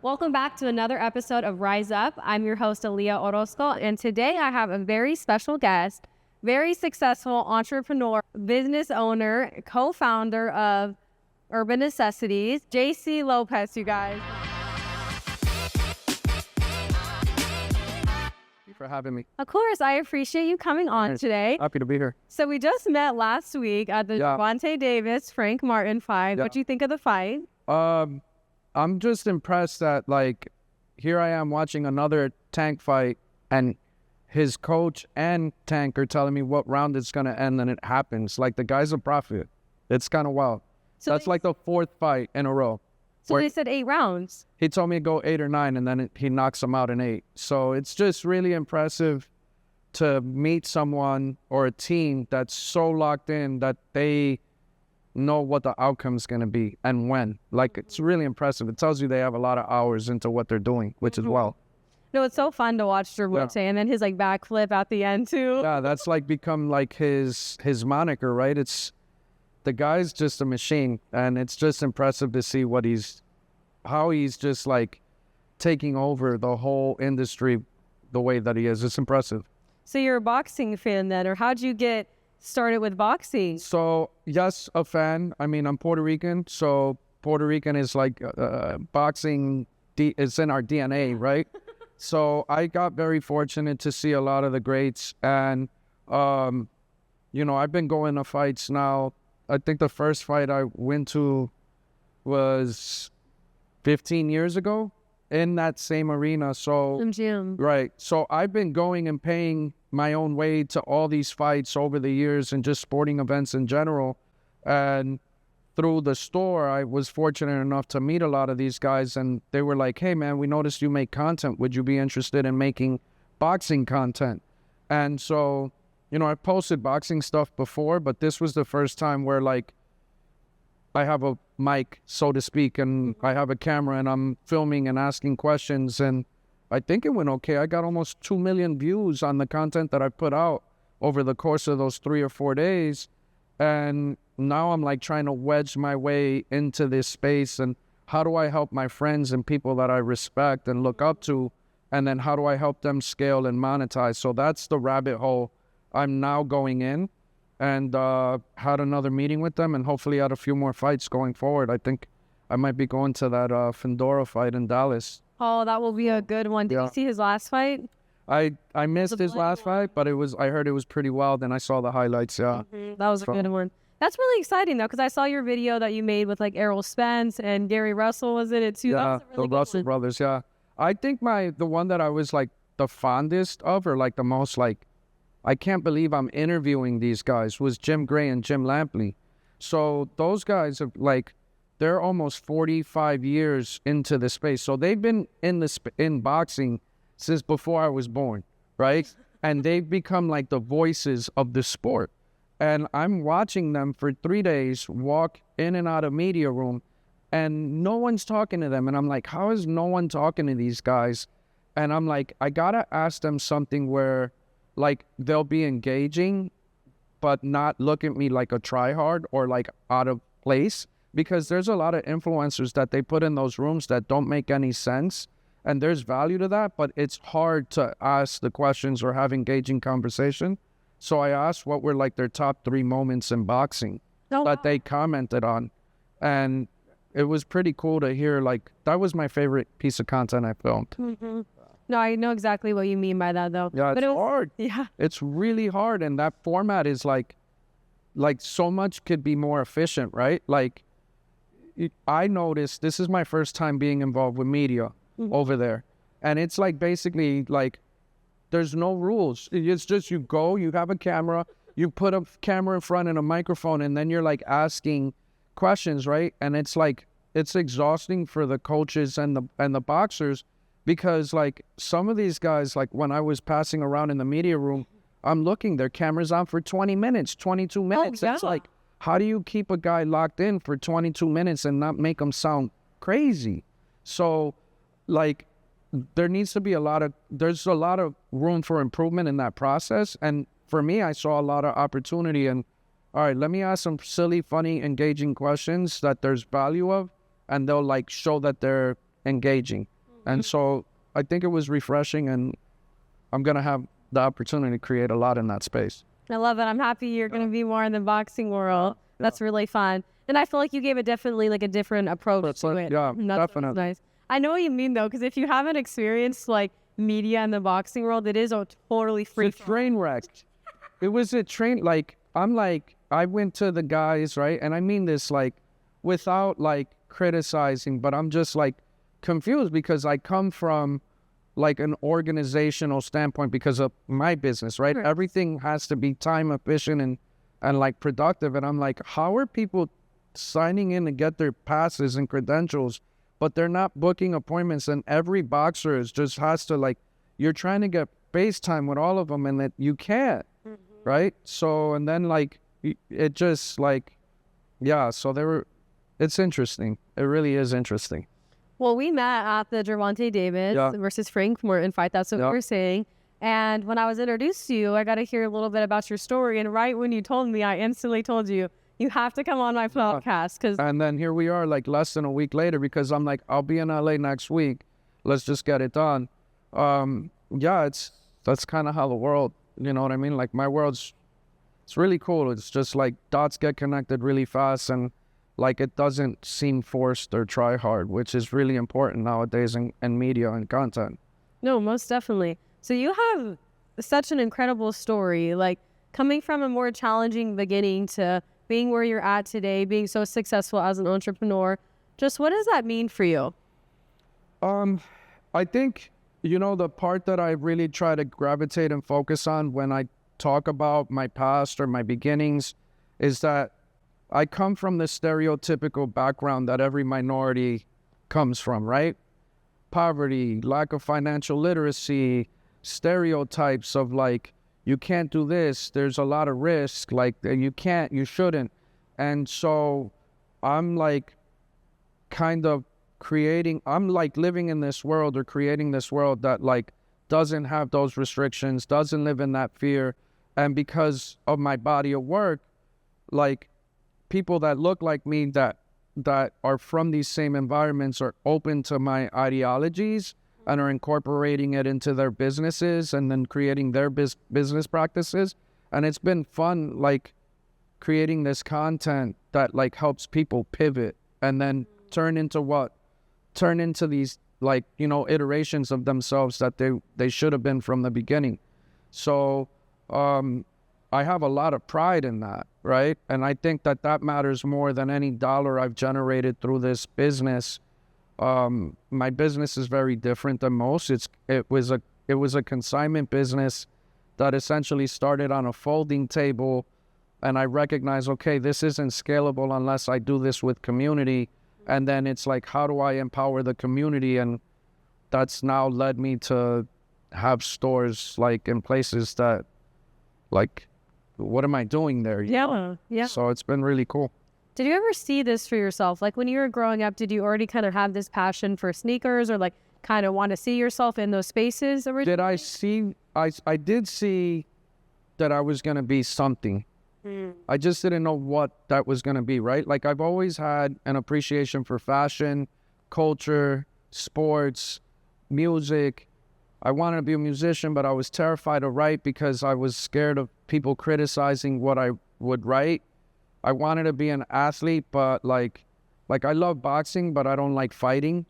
Welcome back to another episode of Rise Up. I'm your host, Aaliyah Orozco, and today I have a very special guest, very successful entrepreneur, business owner, co-founder of Urban Necessities, Jaysse Lopez, you guys. Thank you for having me. Of course, I appreciate you coming on today. Happy to be here. So we just met last week at the Gervonta Davis, Frank Martin fight. What do you think of the fight? I'm just impressed that, like, here I am watching another Tank fight, and his coach and Tank are telling me what round it's going to end, and it happens. Like, the guy's a prophet. It's kind of wild. So that's like the fourth fight in a row. So they said 8 rounds. He told me to go 8 or 9, and then he knocks him out in 8. So it's just really impressive to meet someone or a team that's so locked in that they know what the outcome's going to be and when. Like, it's really impressive. It tells you they have a lot of hours into what they're doing, which is well. No, it's so fun to watch Gervonta and then his like backflip at the end too. Yeah, that's like become like his moniker, right? It's the guy's just a machine, and it's just impressive to see how he's just like taking over the whole industry the way that he is. It's impressive. So you're a boxing fan then, or how'd you get started with boxing? So, yes, a fan. I mean, I'm Puerto Rican, so Puerto Rican is like boxing is in our DNA, right? So I got very fortunate to see a lot of the greats, and I've been going to fights now. I think the first fight I went to was 15 years ago in that same arena. So Gym. Right. So I've been going and paying my own way to all these fights over the years and just sporting events in general. And through the store, I was fortunate enough to meet a lot of these guys, and they were like, hey, man, we noticed you make content. Would you be interested in making boxing content? And so, I've posted boxing stuff before, but this was the first time where, like, I have a mic, so to speak, and I have a camera, and I'm filming and asking questions, and I think it went okay. I got almost 2 million views on the content that I put out over the course of those 3 or 4 days. And now I'm like trying to wedge my way into this space, and how do I help my friends and people that I respect and look up to, and then how do I help them scale and monetize? So that's the rabbit hole I'm now going in, and had another meeting with them, and hopefully had a few more fights going forward. I think I might be going to that Fedora fight in Dallas. Oh, that will be a good one. Did you see his last fight? I missed his last fight, but I heard it was pretty wild, and I saw the highlights, That was a good one. That's really exciting, though, because I saw your video that you made with, like, Errol Spence and Gary Russell was in it, too. Yeah, that was a really the Russell brothers, yeah. I think the one that I was, like, the fondest of, or, like, the most, like, I can't believe I'm interviewing these guys, was Jim Gray and Jim Lampley. So those guys are, like, they're almost 45 years into the space. So they've been in boxing since before I was born, right? And they've become like the voices of the sport. And I'm watching them for 3 days walk in and out of media room, and no one's talking to them. And I'm like, how is no one talking to these guys? And I'm like, I gotta ask them something where, like, they'll be engaging, but not look at me like a tryhard or like out of place. Because there's a lot of influencers that they put in those rooms that don't make any sense. And there's value to that, but it's hard to ask the questions or have engaging conversation. So I asked what were like their top 3 moments in boxing that they commented on. And it was pretty cool to hear, like, that was my favorite piece of content I filmed. No, I know exactly what you mean by that, though. Yeah, it's hard. Yeah. It's really hard. And that format is like so much could be more efficient, right? Like, I noticed this is my first time being involved with media over there. And it's like basically like there's no rules. It's just you go, you have a camera, you put a camera in front and a microphone, and then you're like asking questions, right? And it's like it's exhausting for the coaches and the boxers, because like some of these guys, like when I was passing around in the media room, I'm looking, their camera's on for 20 minutes, 22 minutes. It's like, how do you keep a guy locked in for 22 minutes and not make him sound crazy? So, like, there needs to be there's a lot of room for improvement in that process. And for me, I saw a lot of opportunity. And, all right, let me ask some silly, funny, engaging questions that there's value of, and they'll, like, show that they're engaging. And so I think it was refreshing, and I'm going to have the opportunity to create a lot in that space. I love it. I'm happy you're going to be more in the boxing world. That's really fun. And I feel like you gave it definitely like a different approach to it. Yeah, That's definitely. nice. I know what you mean though, because if you haven't experienced like media in the boxing world, it is a totally free. It's a train wreck. It was a train, I went to the guys, right? And I mean this like without like criticizing, but I'm just like confused because I come from like an organizational standpoint because of my business, right? Sure. Everything has to be time efficient and like productive. And I'm like, how are people signing in to get their passes and credentials, but they're not booking appointments? And every boxer is just has to like, you're trying to get FaceTime with all of them and that you can't, right? So, and then like, it just like, yeah, so it's interesting. It really is interesting. Well, we met at the Gervonta Davis versus Frank Morton fight. That's what we were saying. And when I was introduced to you, I got to hear a little bit about your story. And right when you told me, I instantly told you, you have to come on my podcast. And then here we are like less than a week later because I'm like, I'll be in LA next week. Let's just get it done. That's kind of how the world, you know what I mean? Like my it's really cool. It's just like dots get connected really fast and like it doesn't seem forced or try hard, which is really important nowadays in media and content. No, most definitely. So you have such an incredible story, like coming from a more challenging beginning to being where you're at today, being so successful as an entrepreneur. Just what does that mean for you? I think, you know, the part that I really try to gravitate and focus on when I talk about my past or my beginnings is that I come from the stereotypical background that every minority comes from, right? Poverty, lack of financial literacy, stereotypes of like, you can't do this, there's a lot of risk, like you can't, you shouldn't. And so I'm like kind of I'm like living in this world or creating this world that like doesn't have those restrictions, doesn't live in that fear. And because of my body of work, like people that look like me that are from these same environments are open to my ideologies and are incorporating it into their businesses and then creating their business practices. And it's been fun, like creating this content that like helps people pivot and then turn into these like, you know, iterations of themselves that they should have been from the beginning. So I have a lot of pride in that, right? And I think that matters more than any dollar I've generated through this business. My business is very different than most. It was a consignment business that essentially started on a folding table, and I recognized, okay, this isn't scalable unless I do this with community. And then it's like, how do I empower the community? And that's now led me to have stores like in places that, like, what am I doing there? Yeah. So it's been really cool. Did you ever see this for yourself? Like when you were growing up, did you already kind of have this passion for sneakers or like kind of want to see yourself in those spaces originally? Did I see, I did see that I was going to be something. I just didn't know what that was going to be, right? Like I've always had an appreciation for fashion, culture, sports, music. I wanted to be a musician, but I was terrified to write because I was scared of people criticizing what I would write. I wanted to be an athlete, but like I love boxing, but I don't like fighting,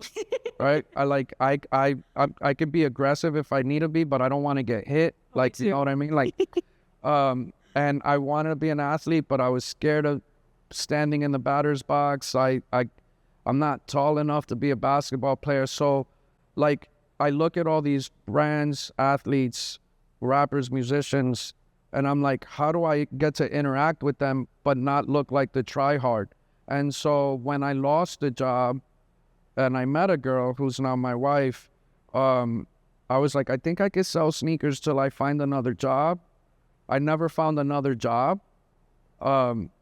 right? I could be aggressive if I need to be, but I don't want to get hit. Like, you know what I mean? Like, and I wanted to be an athlete, but I was scared of standing in the batter's box. I'm not tall enough to be a basketball player. So like, I look at all these brands, athletes, rappers, musicians, and I'm like, how do I get to interact with them but not look like the tryhard? And so when I lost the job and I met a girl who's now my wife, I was like, I think I could sell sneakers till I find another job. I never found another job.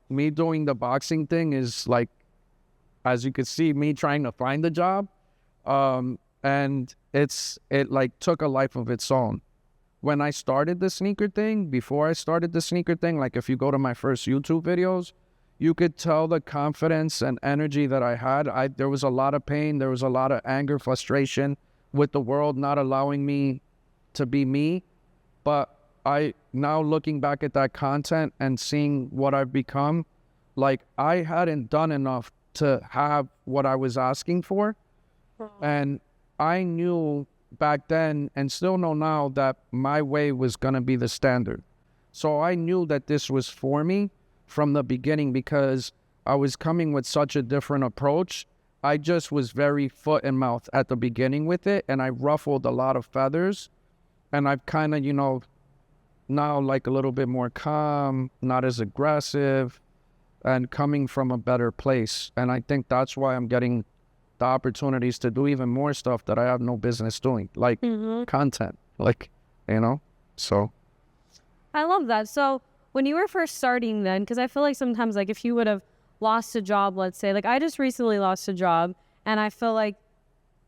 Me doing the boxing thing is like, as you could see, me trying to find a job. And it like took a life of its own. When I started the sneaker thing, before I started the sneaker thing, like if you go to my first YouTube videos, you could tell the confidence and energy that I had. There was a lot of pain. There was a lot of anger, frustration with the world not allowing me to be me. But I now looking back at that content and seeing what I've become, like I hadn't done enough to have what I was asking for. And I knew back then and still know now that my way was going to be the standard. So I knew that this was for me from the beginning because I was coming with such a different approach. I just was very foot and mouth at the beginning with it, and I ruffled a lot of feathers. And I've kind of, now like a little bit more calm, not as aggressive, and coming from a better place. And I think that's why I'm getting the opportunities to do even more stuff that I have no business doing, like content, so. I love that. So when you were first starting then, because I feel like sometimes like if you would have lost a job, let's say, like I just recently lost a job, and I feel like,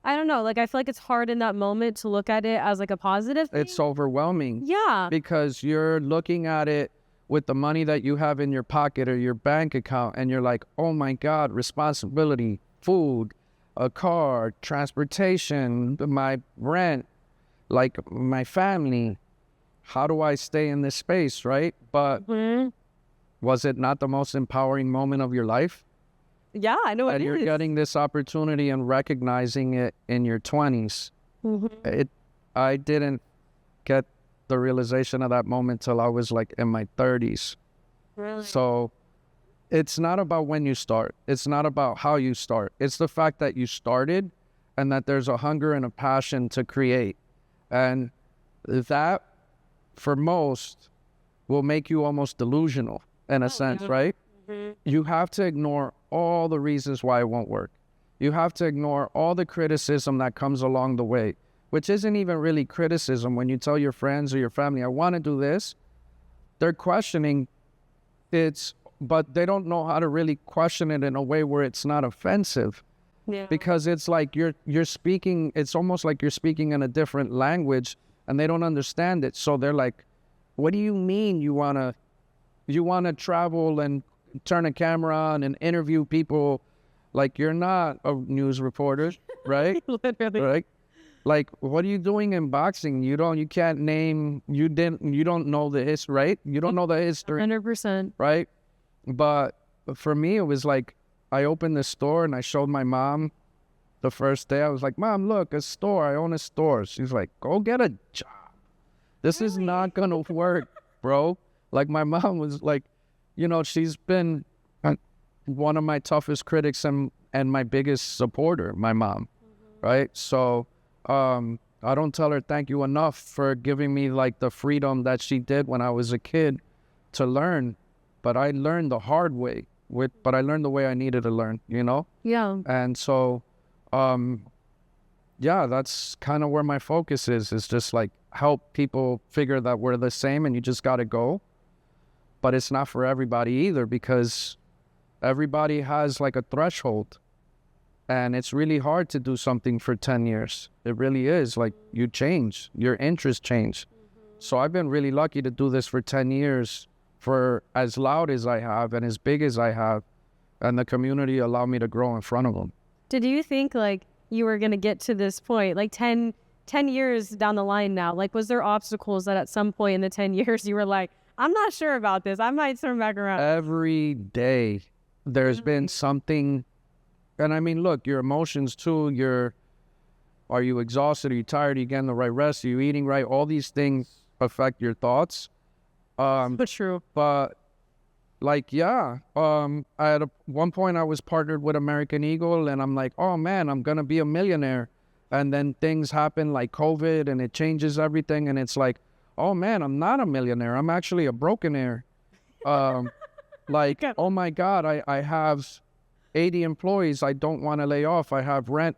I don't know, like I feel like it's hard in that moment to look at it as like a positive thing. It's overwhelming. Yeah. Because you're looking at it with the money that you have in your pocket or your bank account, and you're like, oh my God, responsibility, food, a car, transportation, my rent, like my family. How do I stay in this space, right? But was it not the most empowering moment of your life? Yeah, I know it is. And you're getting this opportunity and recognizing it in your 20s. I didn't get the realization of that moment till I was like in my 30s. Really? So it's not about when you start. It's not about how you start. It's the fact that you started and that there's a hunger and a passion to create. And that, for most, will make you almost delusional in a sense, right? You have to ignore all the reasons why it won't work. You have to ignore all the criticism that comes along the way, which isn't even really criticism. When you tell your friends or your family, I want to do this, they're questioning it, but they don't know how to really question it in a way where it's not offensive. Yeah. Because it's like you're speaking, it's almost like you're speaking in a different language and they don't understand it. So they're like, what do you mean you want to travel and turn a camera on and interview people? Like, you're not a news reporter, right? Literally. Right? Like, what are you doing in boxing? You don't know the history, right? You don't know the history. 100%. Right? But for me, it was like, I opened the store and I showed my mom the first day. I was like, Mom, look, a store. I own a store. She's like, go get a job. This is not going to work, bro. Like, my mom was like, she's been one of my toughest critics and my biggest supporter, my mom, right? So I don't tell her thank you enough for giving me like the freedom that she did when I was a kid to learn. But I learned the hard way, but I learned the way I needed to learn, Yeah. And so, that's kind of where my focus is just like help people figure that we're the same and you just got to go. But it's not for everybody either, because everybody has like a threshold, and it's really hard to do something for 10 years. It really is. Like, you change, your interests change. So I've been really lucky to do this for 10 years, for as loud as I have and as big as I have, and the community allowed me to grow in front of them. Did you think like you were going to get to this point, like 10 years down the line now? Like, was there obstacles that at some point in the 10 years you were like, I'm not sure about this, I might turn back around? Every day there's been something. And I mean, look, your emotions too, are you exhausted? Are you tired? Are you getting the right rest? Are you eating right? All these things affect your thoughts. But true. But like, at one point I was partnered with American Eagle, and I'm like, oh man, I'm going to be a millionaire. And then things happen like COVID, and it changes everything. And it's like, oh man, I'm not a millionaire. I'm actually a brokenaire. Like, oh my God, I have 80 employees I don't want to lay off. I have rent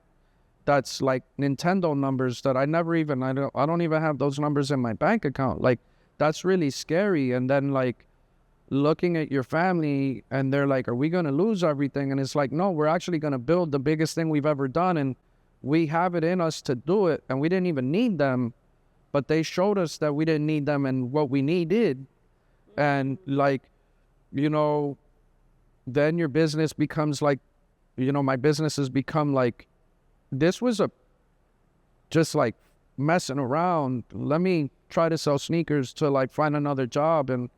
that's like Nintendo numbers that I don't even have those numbers in my bank account. Like, that's really scary. And then like looking at your family, and they're like, are we going to lose everything? And it's like, no, we're actually going to build the biggest thing we've ever done. And we have it in us to do it. And we didn't even need them, but they showed us that we didn't need them and what we needed. And like, then your business becomes like, my business has become like, this was just like messing around. Let me try to sell sneakers to like find another job. And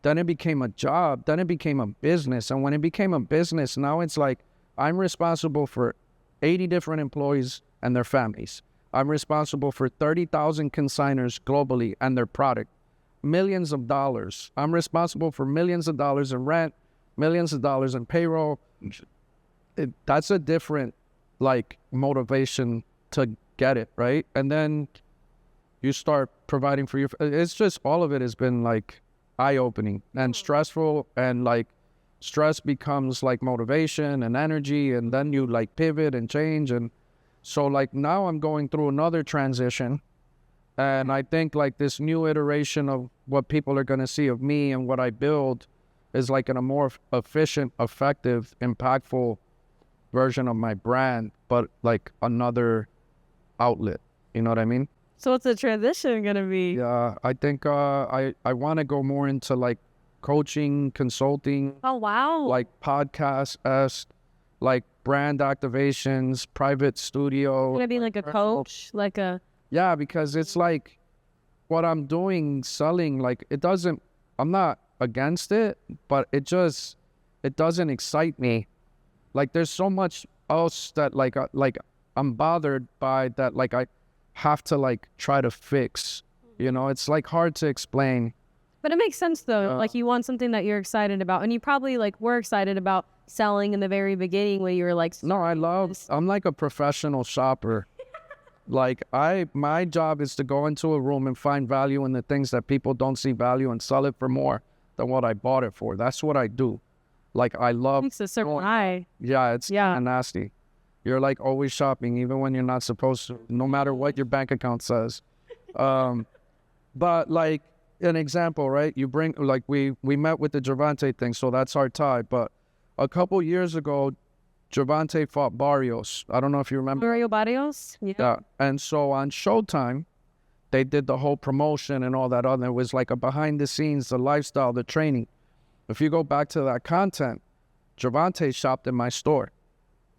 then it became a job. Then it became a business. And when it became a business, now it's like I'm responsible for 80 different employees and their families. I'm responsible for 30,000 consigners globally and their product. Millions of dollars. I'm responsible for millions of dollars in rent, millions of dollars in payroll. That's a different like motivation to get it, right? And then you start providing for your, it's just, all of it has been like eye-opening and stressful, and like stress becomes like motivation and energy, and then you like pivot and change. And so like now I'm going through another transition, and I think like this new iteration of what people are going to see of me and what I build is like in a more efficient, effective, impactful version of my brand, but like another outlet. You know what I mean? So what's the transition going to be? Yeah, I think I want to go more into like coaching, consulting. Oh, wow. Like podcasts, like brand activations, private studio. Going to be like a coach, like a... Yeah, because it's like what I'm doing, selling, like I'm not against it, but it doesn't excite me. Like there's so much else that like I'm bothered by, that like I have to like try to fix, it's like hard to explain. But it makes sense though. Like you want something that you're excited about, and you probably like were excited about selling in the very beginning when you were like, no, I'm like a professional shopper. Like my job is to go into a room and find value in the things that people don't see value and sell it for more than what I bought it for. That's what I do. Like I love. It's a certain eye. Yeah, it's kinda nasty. You're like always shopping, even when you're not supposed to, no matter what your bank account says. But like an example, right? You bring, like we met with the Gervonta thing, so that's our tie. But a couple years ago, Gervonta fought Barrios. I don't know if you remember. Mario Barrios? Yeah. And so on Showtime, they did the whole promotion and all that other. It was like a behind the scenes, the lifestyle, the training. If you go back to that content, Gervonta shopped in my store.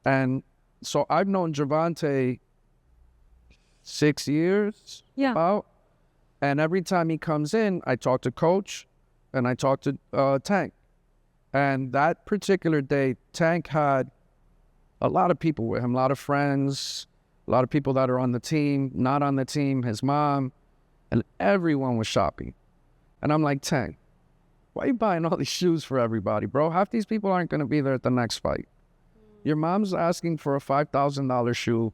And so I've known Gervonta 6 years, about. And every time he comes in, I talk to Coach and I talk to Tank. And that particular day, Tank had a lot of people with him, a lot of friends, a lot of people that are on the team, not on the team, his mom, and everyone was shopping. And I'm like, Tank, why are you buying all these shoes for everybody, bro? Half these people aren't going to be there at the next fight. Your mom's asking for a $5,000 shoe.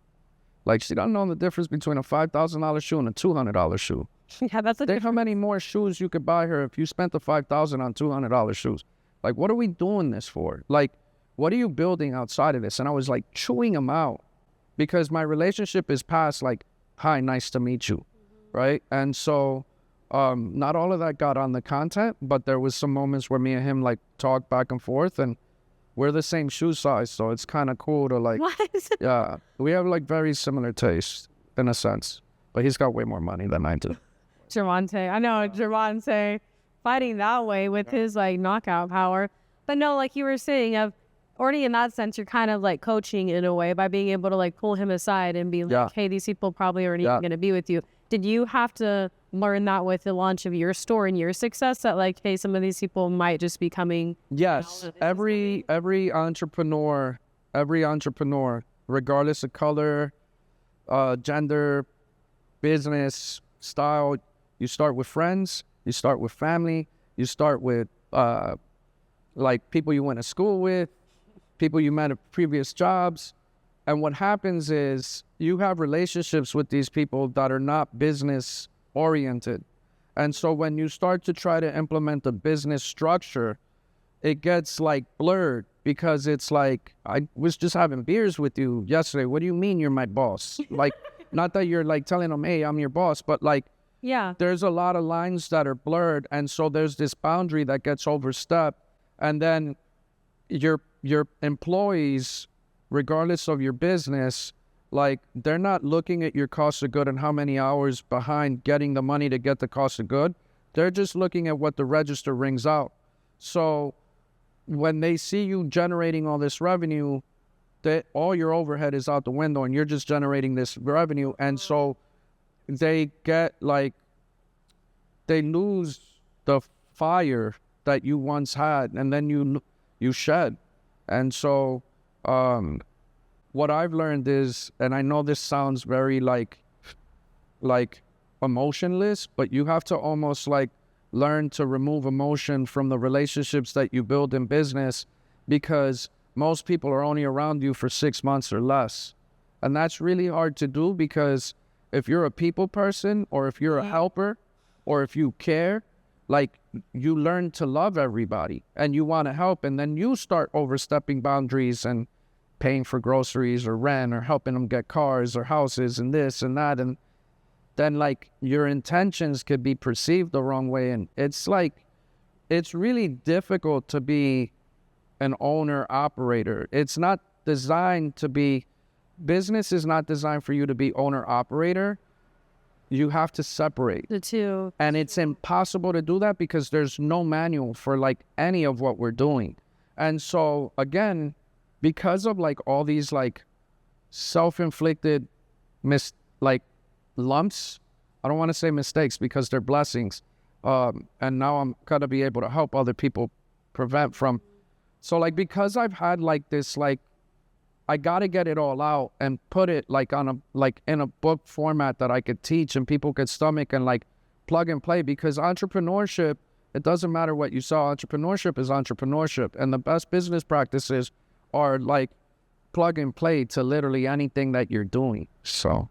Like, she doesn't know the difference between a $5,000 shoe and a $200 shoe. Yeah, that's a Think how many more shoes you could buy her if you spent the $5,000 on $200 shoes. Like, what are we doing this for? Like, what are you building outside of this? And I was like chewing them out, because my relationship is past like, hi, nice to meet you, right? And so not all of that got on the content, but there was some moments where me and him like talked back and forth, and we're the same shoe size, so it's kind of cool to like, yeah, we have like very similar tastes in a sense, but he's got way more money than I do. Gervonta, I know Gervonta fighting that way with his like knockout power. But no, like you were saying, already in that sense, you're kind of like coaching in a way by being able to like pull him aside and be like, hey, these people probably aren't even going to be with you. Did you have to learn that with the launch of your store and your success, that like, hey, some of these people might just be coming? Yes. Every entrepreneur, regardless of color, gender, business, style, you start with friends, you start with family, you start with like people you went to school with, people you met at previous jobs. And what happens is you have relationships with these people that are not business oriented. And so when you start to try to implement a business structure, it gets like blurred, because it's like, I was just having beers with you yesterday. What do you mean you're my boss? Like, not that you're like telling them, hey, I'm your boss, but like, there's a lot of lines that are blurred. And so there's this boundary that gets overstepped. And then your employees, regardless of your business, like they're not looking at your cost of good and how many hours behind getting the money to get the cost of good. They're just looking at what the register rings out. So when they see you generating all this revenue, that all your overhead is out the window and you're just generating this revenue. And so they get like, they lose the fire that you once had, and then you shed. And so what I've learned is, and I know this sounds very like emotionless, but you have to almost like learn to remove emotion from the relationships that you build in business, because most people are only around you for 6 months or less. And that's really hard to do, because if you're a people person, or if you're a helper, or if you care, like, you learn to love everybody and you want to help, and then you start overstepping boundaries and paying for groceries or rent or helping them get cars or houses and this and that. And then like your intentions could be perceived the wrong way. And it's like, it's really difficult to be an owner operator. It's not designed to be, business is not designed for you to be owner operator. You have to separate the two. And it's impossible to do that because there's no manual for like any of what we're doing. And so again, because of like all these like self-inflicted lumps, I don't want to say mistakes because they're blessings. And now I'm gonna be able to help other people prevent from. So like, because I've had like this, like, I got to get it all out and put it like on a, like in a book format that I could teach and people could stomach and like plug and play, because entrepreneurship, it doesn't matter what you saw. Entrepreneurship is entrepreneurship. And the best business practices are like plug and play to literally anything that you're doing. So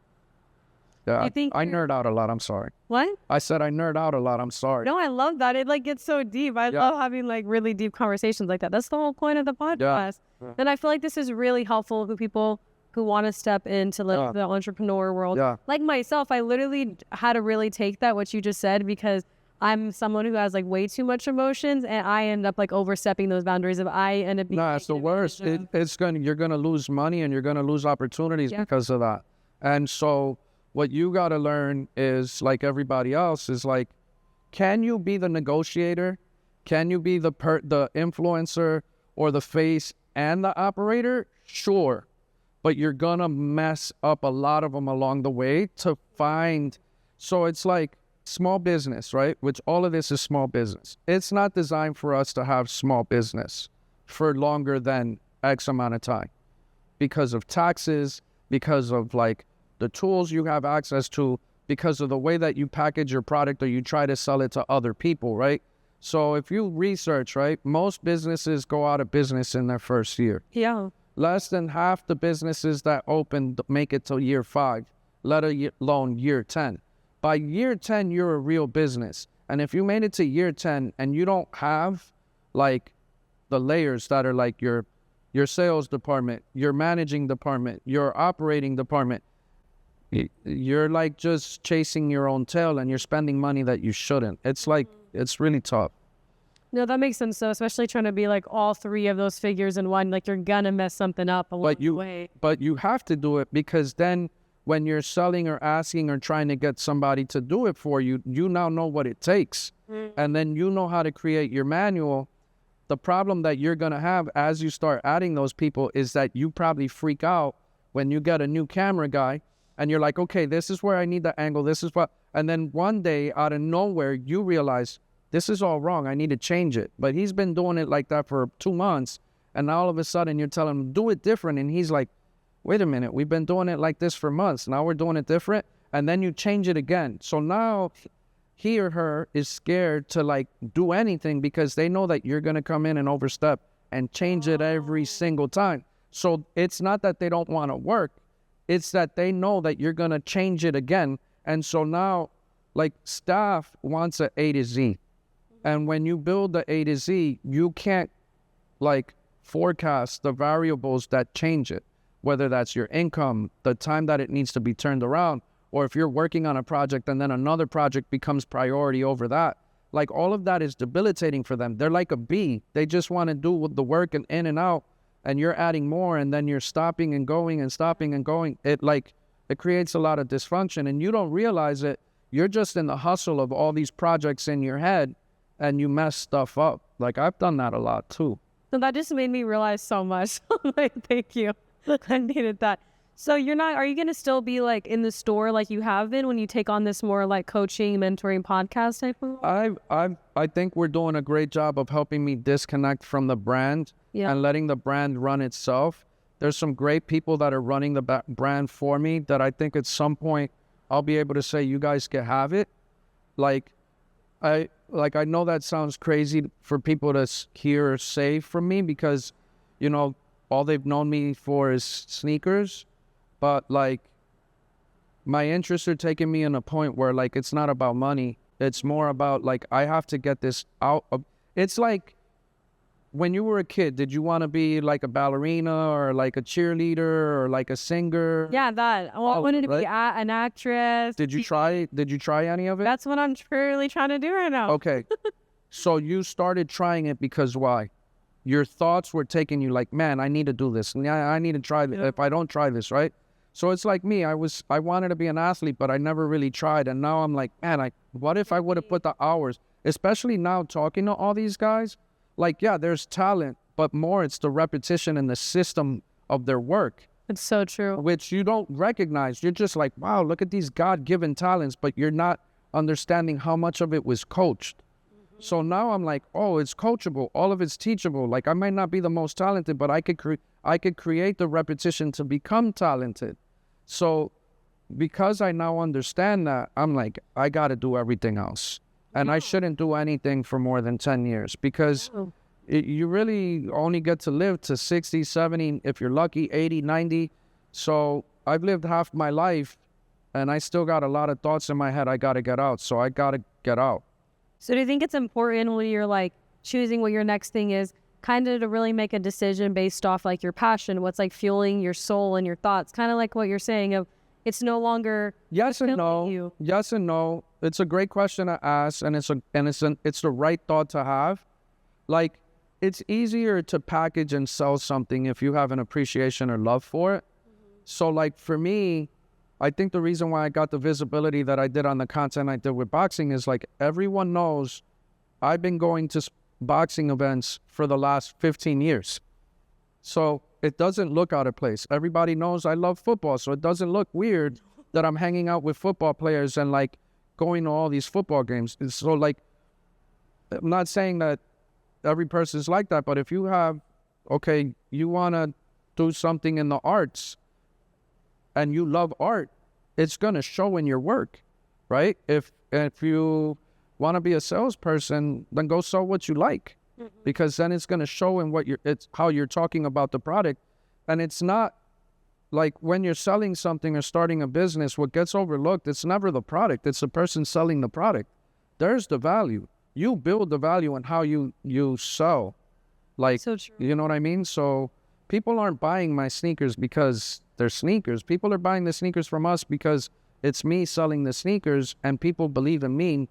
yeah, I nerd out a lot. I'm sorry. What? I said I nerd out a lot. I'm sorry. No, I love that. It like gets so deep. I love having like really deep conversations like that. That's the whole point of the podcast. Yeah. And I feel like this is really helpful for people who want to step into the entrepreneur world. Yeah. Like myself, I literally had to really take that, what you just said, because I'm someone who has like way too much emotions, and I end up like overstepping those boundaries. If I end up being it's the worst. You're gonna lose money and you're gonna lose opportunities because of that. And so what you got to learn is, like everybody else, is like, can you be the negotiator? Can you be the influencer or the face and the operator? Sure. But you're going to mess up a lot of them along the way to find. So it's like small business, right? Which all of this is small business. It's not designed for us to have small business for longer than X amount of time because of taxes, because of like the tools you have access to, because of the way that you package your product or you try to sell it to other people, right? So if you research, right, most businesses go out of business in their first year. Yeah. Less than half the businesses that open make it to year 5, let alone year 10. By year 10, you're a real business. And if you made it to year 10 and you don't have like the layers that are like your sales department, your managing department, your operating department, you're like just chasing your own tail and you're spending money that you shouldn't. It's like, it's really tough. No, that makes sense. So especially trying to be like all three of those figures in one, like you're gonna mess something up along the way. But you have to do it, because then when you're selling or asking or trying to get somebody to do it for you, you now know what it takes. And then you know how to create your manual. The problem that you're gonna have as you start adding those people is that you probably freak out when you get a new camera guy and you're like, okay, this is where I need the angle, this is what, and then one day out of nowhere, you realize this is all wrong, I need to change it. But he's been doing it like that for 2 months, and now all of a sudden you're telling him, do it different, and he's like, wait a minute, we've been doing it like this for months, now we're doing it different, and then you change it again. So now he or her is scared to like do anything because they know that you're gonna come in and overstep and change it every single time. So it's not that they don't want to work, it's that they know that you're going to change it again. And so now, like, staff wants an A to Z. And when you build the A to Z, you can't, like, forecast the variables that change it, whether that's your income, the time that it needs to be turned around, or if you're working on a project and then another project becomes priority over that. Like, all of that is debilitating for them. They're like a bee. They just want to do the work and in and out. And you're adding more, and then you're stopping and going and stopping and going. It creates a lot of dysfunction, and you don't realize it. You're just in the hustle of all these projects in your head, and you mess stuff up. Like, I've done that a lot too. So that just made me realize so much. Like, thank you. I needed that. So are you going to still be like in the store like you have been when you take on this more like coaching, mentoring podcast type of role? I think we're doing a great job of helping me disconnect from the brand and letting the brand run itself. There's some great people that are running the brand for me that I think at some point I'll be able to say, you guys can have it. I know that sounds crazy for people to hear or say from me because, you know, all they've known me for is sneakers. But like, my interests are taking me in a point where like, it's not about money. It's more about like, I have to get this out of, it's like when you were a kid, did you want to be like a ballerina or like a cheerleader or like a singer? Yeah, that. Well, I wanted to be an actress. Did you try any of it? That's what I'm really trying to do right now. Okay. So you started trying it because why? Your thoughts were taking you like, man, I need to do this. I need to try this. If I don't try this, right? So it's like me. I wanted to be an athlete, but I never really tried. And now I'm like, man, what if I would have put the hours, especially now talking to all these guys? Like, yeah, there's talent, but more it's the repetition and the system of their work. It's so true. Which you don't recognize. You're just like, wow, look at these God-given talents, but you're not understanding how much of it was coached. So now I'm like, oh, it's coachable. All of it's teachable. Like, I might not be the most talented, but I could create the repetition to become talented. So because I now understand that, I'm like, I got to do everything else. And I shouldn't do anything for more than 10 years because you really only get to live to 60, 70, if you're lucky, 80, 90. So I've lived half my life and I still got a lot of thoughts in my head I got to get out. So I got to get out. So do you think it's important when you're like choosing what your next thing is, kind of to really make a decision based off like your passion, what's like fueling your soul and your thoughts, kind of like what you're saying of it's no longer yes and no. You. Yes and no. It's a great question to ask, and it's the right thought to have. Like, it's easier to package and sell something if you have an appreciation or love for it. So like for me, I think the reason why I got the visibility that I did on the content I did with boxing is like everyone knows I've been going to boxing events for the last 15 years. So it doesn't look out of place. Everybody knows I love football, so it doesn't look weird that I'm hanging out with football players and like going to all these football games. So like, I'm not saying that every person is like that, but if you have, okay, you want to do something in the arts and you love art, it's going to show in your work, right? If you want to be a salesperson, then go sell what you like, because then it's going to show in it's how you're talking about the product. And it's not like when you're selling something or starting a business, what gets overlooked, it's never the product. It's the person selling the product. There's the value. You build the value in how you sell. Like, so true. You know what I mean? So people aren't buying my sneakers because they're sneakers. People are buying the sneakers from us because it's me selling the sneakers and people believe in me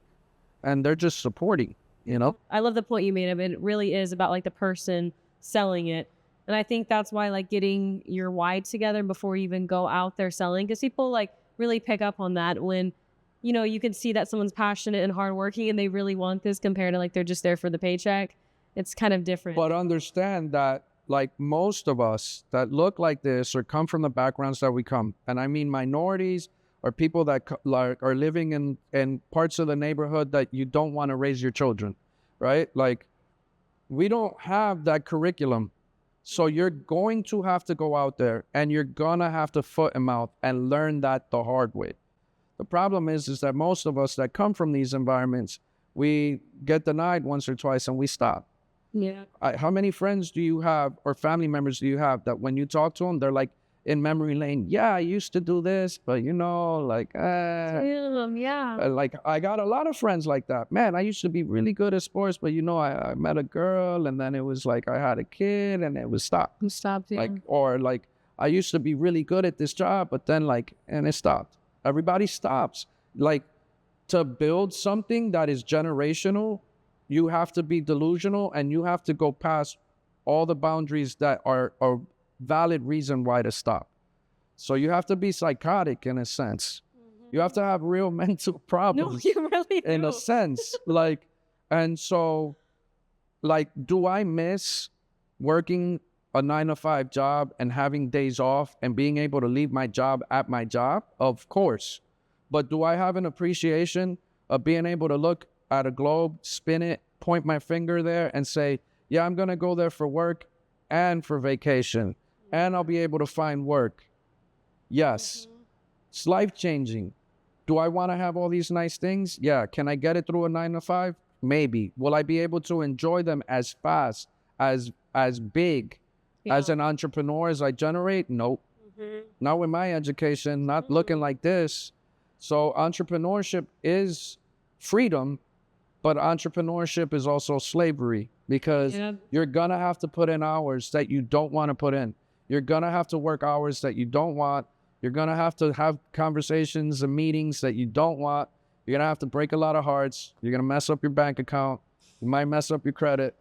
and they're just supporting, you know? I love the point you made of it. It really is about like the person selling it. And I think that's why like getting your why together before you even go out there selling, because people like really pick up on that when, you know, you can see that someone's passionate and hardworking and they really want this compared to like they're just there for the paycheck. It's kind of different. But understand that like most of us that look like this or come from the backgrounds that we come, and I mean minorities or people that are living in parts of the neighborhood that you don't want to raise your children, right? Like, we don't have that curriculum. So you're going to have to go out there and you're going to have to foot and mouth and learn that the hard way. The problem is that most of us that come from these environments, we get denied once or twice and we stop. Yeah. How many friends do you have or family members do you have that when you talk to them, they're like in memory lane, yeah, I used to do this, but you know, like, yeah. Like I got a lot of friends like that. Man, I used to be really good at sports, but you know, I met a girl and then it was like I had a kid and it was stopped. It stopped, yeah. Like, or like I used to be really good at this job, but then like, and it stopped. Everybody stops. Like, to build something that is generational, you have to be delusional and you have to go past all the boundaries that are a valid reason why to stop. So you have to be psychotic in a sense. You have to have real mental problems. No, you really do. In a sense. Like, and so, like, do I miss working a 9 to 5 job and having days off and being able to leave my job at my job? Of course. But do I have an appreciation of being able to look at a globe, spin it, point my finger there and say, yeah, I'm going to go there for work and for vacation, and I'll be able to find work? Yes. It's life-changing. Do I want to have all these nice things? Yeah. Can I get it through a 9 to 5? Maybe. Will I be able to enjoy them as fast, as big as an entrepreneur as I generate? Nope. Not with my education, not looking like this. So entrepreneurship is freedom, but entrepreneurship is also slavery, because you're going to have to put in hours that you don't want to put in. You're going to have to work hours that you don't want. You're going to have conversations and meetings that you don't want. You're going to have to break a lot of hearts. You're going to mess up your bank account. You might mess up your credit,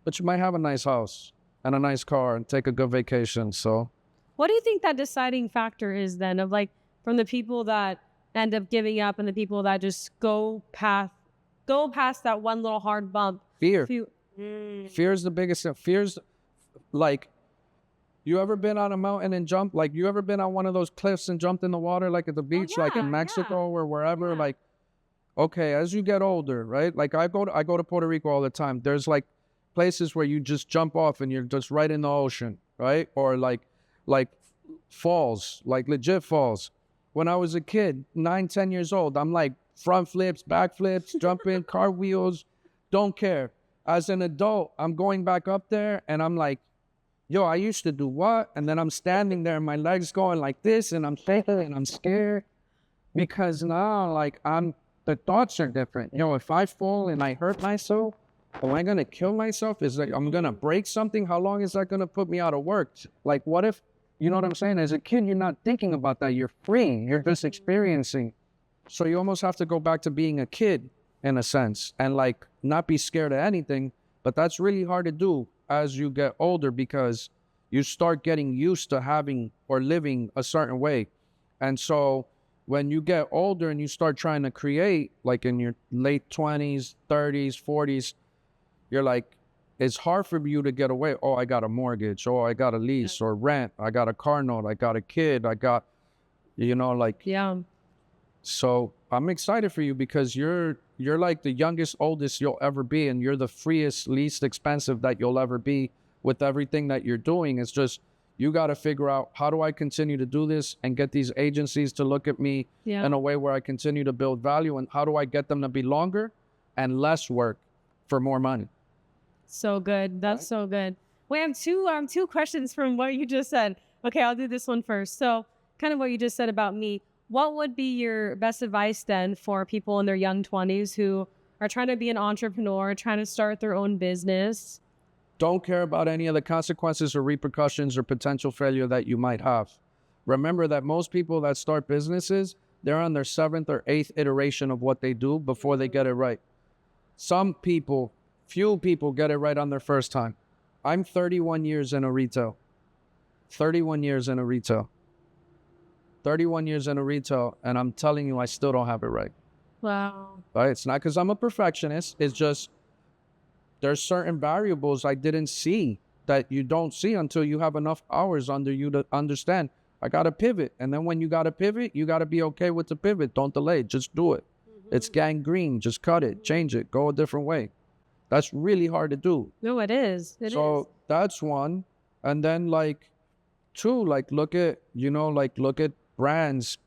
but you might have a nice house and a nice car and take a good vacation. So what do you think that deciding factor is then, of like, from the people that end up giving up and the people that just go past that one little hard bump? Fear. Fear is the biggest thing. Fear's like, you ever been on a mountain and jumped? Like, you ever been on one of those cliffs and jumped in the water, like at the beach, like in Mexico or wherever? Like, okay, as you get older, right? Like I go to Puerto Rico all the time. There's like places where you just jump off and you're just right in the ocean, right? Or like falls, like legit falls. When I was a kid, 9, 10 years old, I'm like front flips, back flips, jumping, cartwheels, don't care. As an adult, I'm going back up there and I'm like, yo, I used to do what? And then I'm standing there and my legs going like this and I'm thinking and I'm scared, because now like the thoughts are different. You know, if I fall and I hurt myself, am I going to kill myself? Is like, I'm going to break something? How long is that going to put me out of work? Like, what if, you know what I'm saying? As a kid, you're not thinking about that. You're free. You're just experiencing. So you almost have to go back to being a kid in a sense and like not be scared of anything. But that's really hard to do as you get older, because you start getting used to having or living a certain way. And so when you get older and you start trying to create, like in your late 20s, 30s, 40s, you're like, it's hard for you to get away. Oh, I got a mortgage. Oh, I got a lease or rent. I got a car note. I got a kid. I got, you know, like. Yeah. So I'm excited for you, because you're like the youngest, oldest you'll ever be. And you're the freest, least expensive that you'll ever be with everything that you're doing. It's just, you got to figure out, how do I continue to do this and get these agencies to look at me in a way where I continue to build value? And how do I get them to be longer and less work for more money? So good. That's so good. We have two questions from what you just said. Okay, I'll do this one first. So kind of what you just said about me. What would be your best advice then for people in their young 20s who are trying to be an entrepreneur, trying to start their own business? Don't care about any of the consequences or repercussions or potential failure that you might have. Remember that most people that start businesses, they're on their 7th or 8th iteration of what they do before they get it right. Few people get it right on their first time. I'm 31 years in a retail. 31 years in a retail. 31 years in a retail, and I'm telling you, I still don't have it right. Wow. Right? It's not because I'm a perfectionist. It's just, there's certain variables I didn't see that you don't see until you have enough hours under you to understand, I got to pivot. And then when you got to pivot, you got to be okay with the pivot. Don't delay. Just do it. It's gangrene. Just cut it. Change it. Go a different way. That's really hard to do. No, it is. So that's one. And then like 2, like look at brands,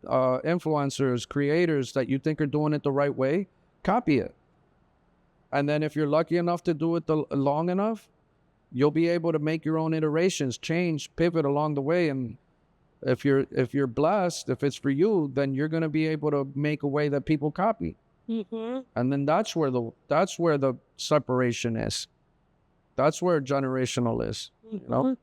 influencers, creators that you think are doing it the right way. Copy it. And then if you're lucky enough to do it long enough, you'll be able to make your own iterations, change, pivot along the way. And if you're blessed, if it's for you, then you're going to be able to make a way that people copy. And then that's where the separation is. That's where generational is. You know?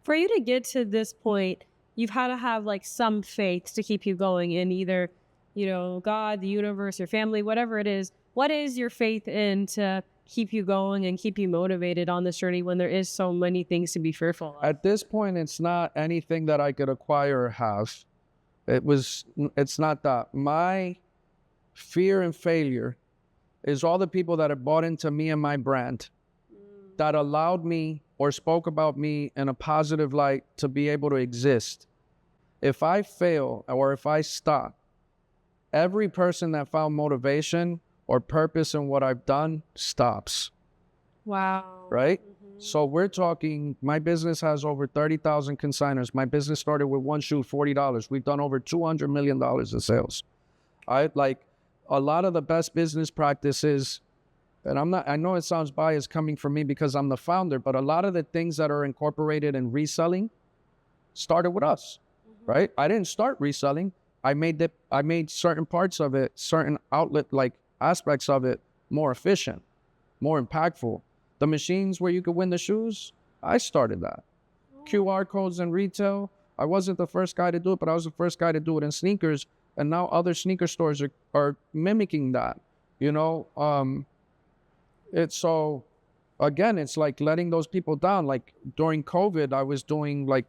For you to get to this point, you've had to have like some faith to keep you going in either, you know, God, the universe, your family, whatever it is. What is your faith in to keep you going and keep you motivated on this journey when there is so many things to be fearful of? At this point, it's not anything that I could acquire or have. It's not that. My fear and failure is all the people that have bought into me and my brand, that allowed me or spoke about me in a positive light to be able to exist. If I fail or if I stop, every person that found motivation or purpose in what I've done stops. Wow. Right? So we're talking, my business has over 30,000 consigners. My business started with one shoe, $40. We've done over $200 million in sales. Like a lot of the best business practices, and I know it sounds biased coming from me because I'm the founder, but a lot of the things that are incorporated in reselling started with us, right? I didn't start reselling. I made certain parts of it, certain outlet, like aspects of it more efficient, more impactful. The machines where you could win the shoes, I started that. QR codes in retail, I wasn't the first guy to do it, but I was the first guy to do it in sneakers. And now other sneaker stores are mimicking that, you know? It's so, again, it's like letting those people down. Like during COVID, I was doing like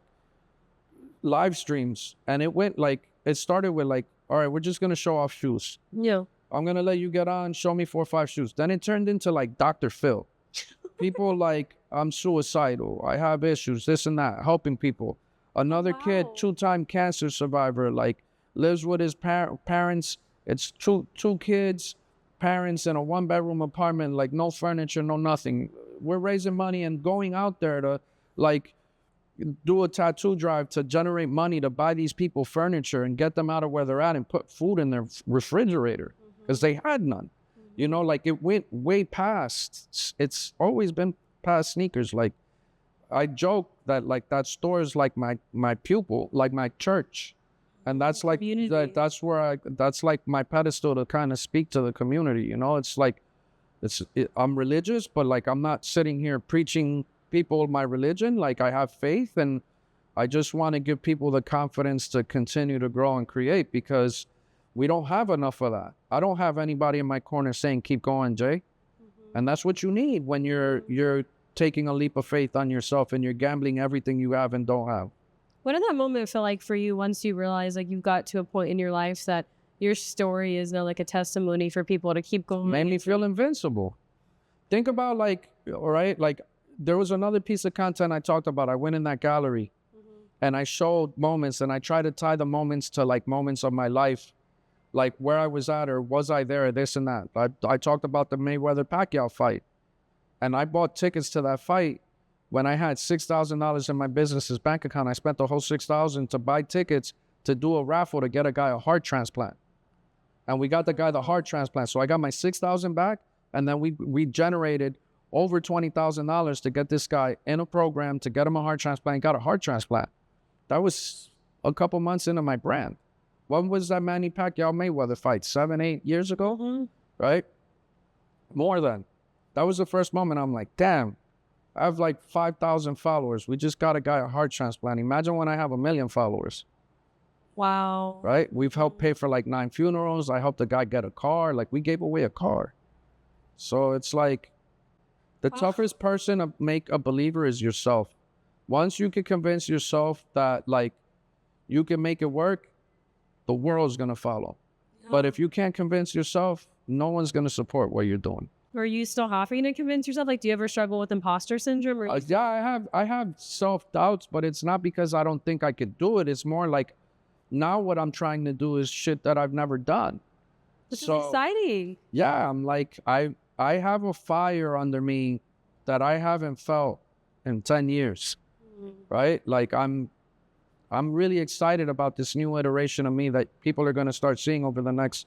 live streams, and it started with like, all right, we're just going to show off shoes. Yeah. I'm going to let you get on, show me 4 or 5 shoes. Then it turned into like Dr. Phil. People like, I'm suicidal, I have issues, this and that, helping people. Another kid, 2-time cancer survivor, like lives with his parents. It's two kids, parents in a 1-bedroom apartment, like no furniture, no nothing. We're raising money and going out there to like do a tattoo drive to generate money to buy these people furniture and get them out of where they're at and put food in their refrigerator because they had none. You know, like it went way past. It's always been past sneakers. Like I joke that like that store is like my pupil, like my church. And that's like, that's where that's like my pedestal to kind of speak to the community. You know, it's like, I'm religious, but like, I'm not sitting here preaching people my religion. Like I have faith, and I just want to give people the confidence to continue to grow and create, because we don't have enough of that. I don't have anybody in my corner saying, keep going, Jay. And that's what you need when you're taking a leap of faith on yourself and you're gambling everything you have and don't have. What did that moment feel like for you once you realized like you got to a point in your life that your story is now like a testimony for people to keep going? Made me feel invincible. Think about like, all right, like there was another piece of content I talked about. I went in that gallery and I showed moments, and I tried to tie the moments to like moments of my life, like where I was at or was I there, this and that. I talked about the Mayweather-Pacquiao fight, and I bought tickets to that fight when I had $6,000 in my business's bank account. I spent the whole $6,000 to buy tickets to do a raffle to get a guy a heart transplant. And we got the guy the heart transplant. So I got my $6,000 back, and then we generated over $20,000 to get this guy in a program to get him a heart transplant. He got a heart transplant. That was a couple months into my brand. When was that Manny Pacquiao Mayweather fight? 7-8 years ago, right? More than. That was the first moment I'm like, damn, I have like 5,000 followers. We just got a guy a heart transplant. Imagine when I have 1 million followers. Wow. Right? We've helped pay for like 9 funerals. I helped a guy get a car. Like we gave away a car. So it's like the toughest person to make a believer is yourself. Once you can convince yourself that like you can make it work, the world's going to follow. But if you can't convince yourself, no one's going to support what you're doing. Are you still having to convince yourself? Like, do you ever struggle with imposter syndrome? Or yeah, I have self-doubts, but it's not because I don't think I could do it. It's more like now what I'm trying to do is shit that I've never done. This is exciting. Yeah, I'm like, I have a fire under me that I haven't felt in 10 years, right? Like I'm really excited about this new iteration of me that people are going to start seeing over the next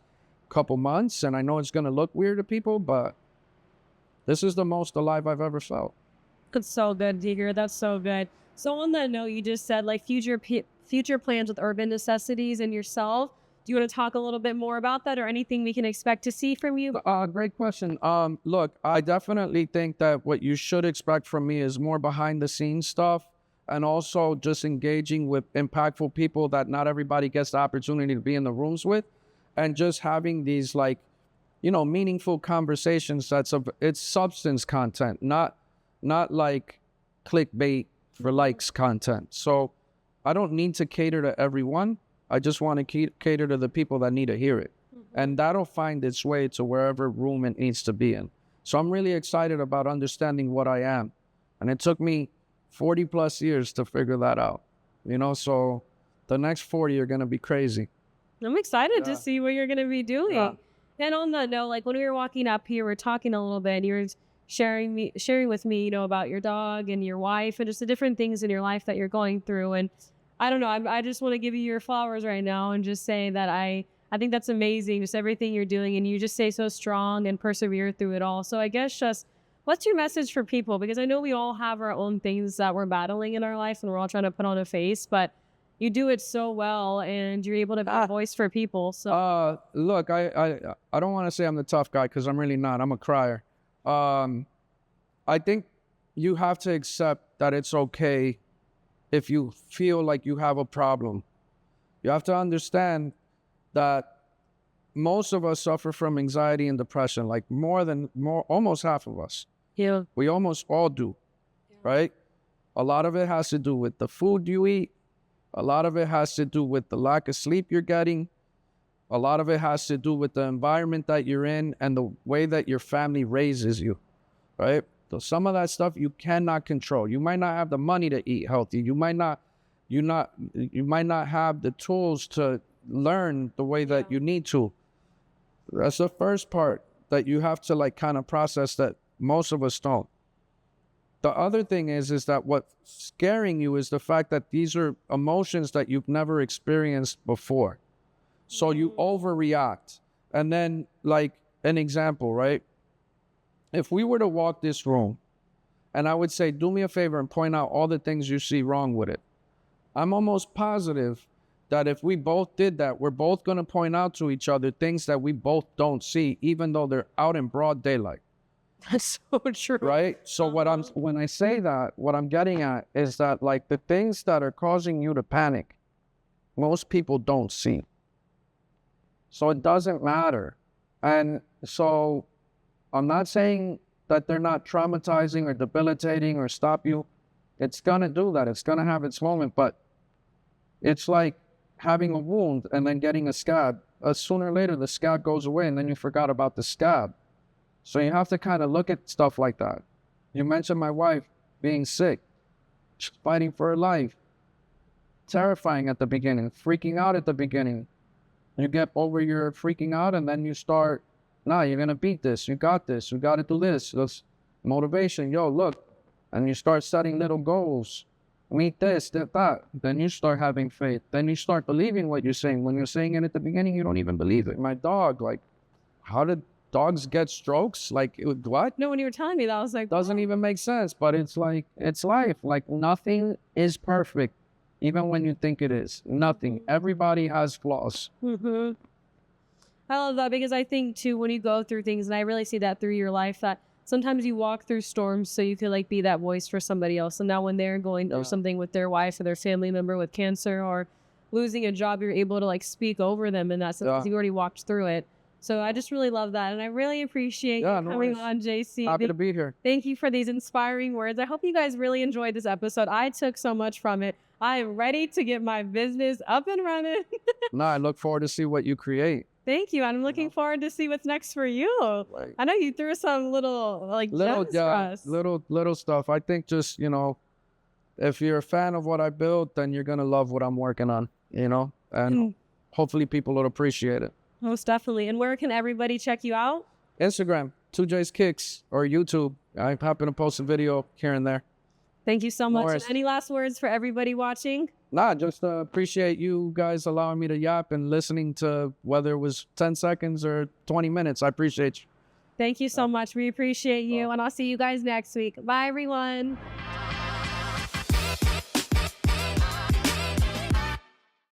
couple months. And I know it's going to look weird to people, but this is the most alive I've ever felt. That's so good, Digger. That's so good. So on that note, you just said like future plans with Urban Necessities and yourself. Do you want to talk a little bit more about that, or anything we can expect to see from you? Great question. Look, I definitely think that what you should expect from me is more behind the scenes stuff, and also just engaging with impactful people that not everybody gets the opportunity to be in the rooms with, and just having these like, you know, meaningful conversations. It's substance content, not like clickbait for likes content. So I don't need to cater to everyone. I just want to cater to the people that need to hear it. And that'll find its way to wherever room it needs to be in. So I'm really excited about understanding what I am And it took me 40 plus years to figure that out, you know? So the next 40 are going to be crazy. I'm excited to see what you're going to be doing. Yeah. And on that note, like when we were walking up here, we are talking a little bit, and you were sharing with me, you know, about your dog and your wife and just the different things in your life that you're going through. And I don't know, I just want to give you your flowers right now and just say that I think that's amazing, just everything you're doing, and you just stay so strong and persevere through it all. So I guess just what's your message for people? Because I know we all have our own things that we're battling in our life and we're all trying to put on a face, but you do it so well and you're able to be a voice for people. So look, I don't want to say I'm the tough guy, because I'm really not. I'm a crier. I think you have to accept that it's okay if you feel like you have a problem. You have to understand that most of us suffer from anxiety and depression, like almost half of us. Yeah. We almost all do, right? A lot of it has to do with the food you eat. A lot of it has to do with the lack of sleep you're getting. A lot of it has to do with the environment that you're in and the way that your family raises you, right? So some of that stuff you cannot control. You might not have the money to eat healthy. You might not have the tools to learn the way that you need to. That's the first part that you have to like kind of process, that most of us don't. The other thing is that what's scaring you is the fact that these are emotions that you've never experienced before. So you overreact. And then, like an example, right? If we were to walk this room and I would say, do me a favor and point out all the things you see wrong with it, I'm almost positive that if we both did that, we're both going to point out to each other things that we both don't see, even though they're out in broad daylight. That's so true. Right? So when I say that, what I'm getting at is that, like, the things that are causing you to panic, most people don't see. So it doesn't matter. And so I'm not saying that they're not traumatizing or debilitating or stop you. It's going to do that. It's going to have its moment. But it's like having a wound and then getting a scab. Sooner or later, the scab goes away and then you forgot about the scab. So you have to kind of look at stuff like that. You mentioned my wife being sick, fighting for her life. Terrifying at the beginning, freaking out at the beginning. You get over your freaking out and then you start, nah, you're going to beat this. You got this. You got to do this. That's motivation. Yo, look. And you start setting little goals. Meet this, that. Then you start having faith. Then you start believing what you're saying. When you're saying it at the beginning, you don't even believe it. My dog, like, how did dogs get strokes? Like, what? No, when you were telling me that, I was like, doesn't even make sense. But it's like, it's life. Like, nothing is perfect, even when you think it is. Nothing. Everybody has flaws. Mm-hmm. I love that, because I think too, when you go through things, and I really see that through your life, that sometimes you walk through storms so you can like be that voice for somebody else. And now when they're going through something with their wife or their family member with cancer or losing a job, you're able to like speak over them in that sense, because you already walked through it. So I just really love that. And I really appreciate you coming on, JC. Happy to be here. Thank you for these inspiring words. I hope you guys really enjoyed this episode. I took so much from it. I am ready to get my business up and running. I look forward to see what you create. Thank you. I'm looking forward to see what's next for you. Like, I know you threw some little gems for us. Little stuff. I think just, if you're a fan of what I build, then you're going to love what I'm working on, and hopefully people will appreciate it. Most definitely. And where can everybody check you out? Instagram, 2J's Kicks, or YouTube. I happen to post a video here and there. Thank you so much. And any last words for everybody watching? Just appreciate you guys allowing me to yap and listening to whether it was 10 seconds or 20 minutes. I appreciate you. Thank you so much. We appreciate you. And I'll see you guys next week. Bye, everyone.